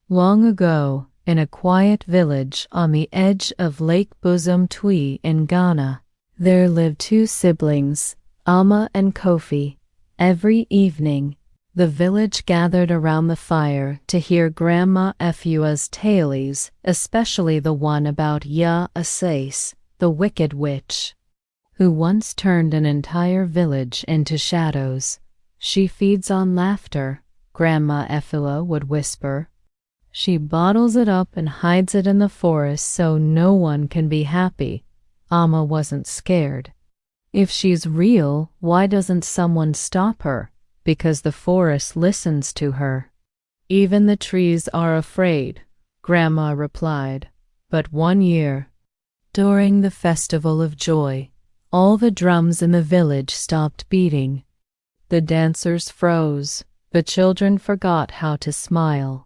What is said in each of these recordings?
Long ago, in a quiet village on the edge of Lake Bosomtwe in Ghana, there lived two siblings, Amma and Kofi. Every evening, the village gathered around the fire to hear Grandma Efua's tales, especially the one about Ya Asase, the wicked witch, who once turned an entire village into shadows. She feeds on laughter, Grandma Efua would whisper. She bottles it up and hides it in the forest so no one can be happy. Amma wasn't scared. If she's real, why doesn't someone stop her? Because the forest listens to her. Even the trees are afraid, Grandma replied. But one year, during the festival of joy, all the drums in the village stopped beating. The dancers froze. The children forgot how to smile.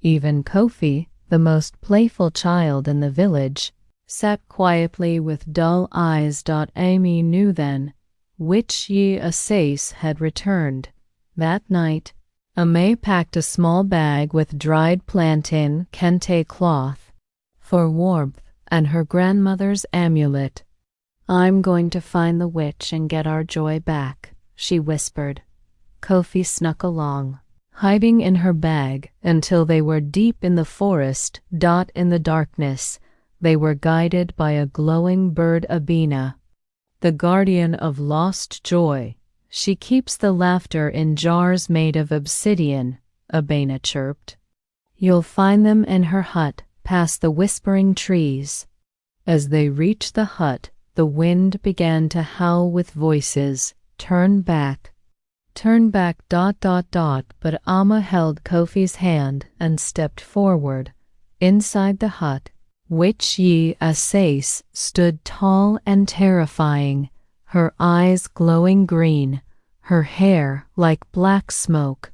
Even Kofi, the most playful child in the village, sat quietly with dull eyes. Amy knew then which Ya Asase had returned. That night, Ame packed a small bag with dried plantain kente cloth for warmth and her grandmother's amulet. "I'm going to find the witch and get our joy back," she whispered. Kofi snuck along, hiding in her bag until they were deep in the forest. In the darkness, they were guided by a glowing bird, Abina, the guardian of lost joy. "She keeps the laughter in jars made of obsidian," Abina chirped. "You'll find them in her hut past the whispering trees." As they reached the hut, the wind began to howl with voices. Turn back. Turn back. But Amma held Kofi's hand and stepped forward. Inside the hut, witch Ya Asase stood tall and terrifying, her eyes glowing green, her hair like black smoke.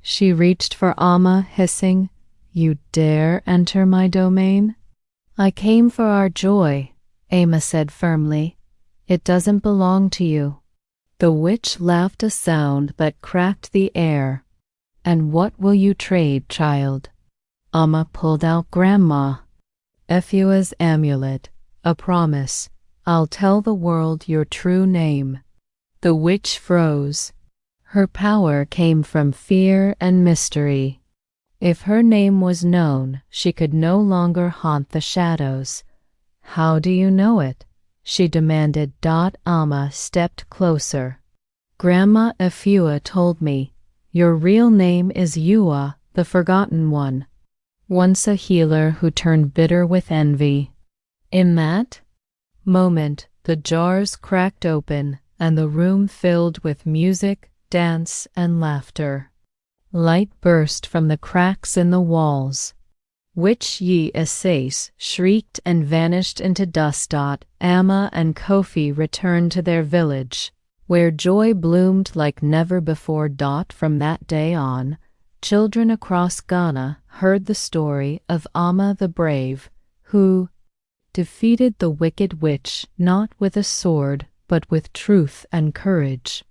She reached for Amma, hissing, "You dare enter my domain?" "I came for our joy," Amma said firmly. "It doesn't belong to you." The witch laughed, a sound that cracked the air. "And what will you trade, child?" Amma pulled out Grandma Efua's amulet, a promise. "I'll tell the world your true name." The witch froze. Her power came from fear and mystery. If her name was known, she could no longer haunt the shadows. "How do you know it?" she demanded. Amma stepped closer. "Grandma Efua told me. Your real name is Eua, the Forgotten One, once a healer who turned bitter with envy." In that moment, the jars cracked open and the room filled with music, dance, and laughter. Light burst from the cracks in the walls. Witch Ya Asase shrieked and vanished into dust. Amma and Kofi returned to their village, where joy bloomed like never before. From that day on, children across Ghana heard the story of Amma the Brave, who defeated the wicked witch not with a sword but with truth and courage.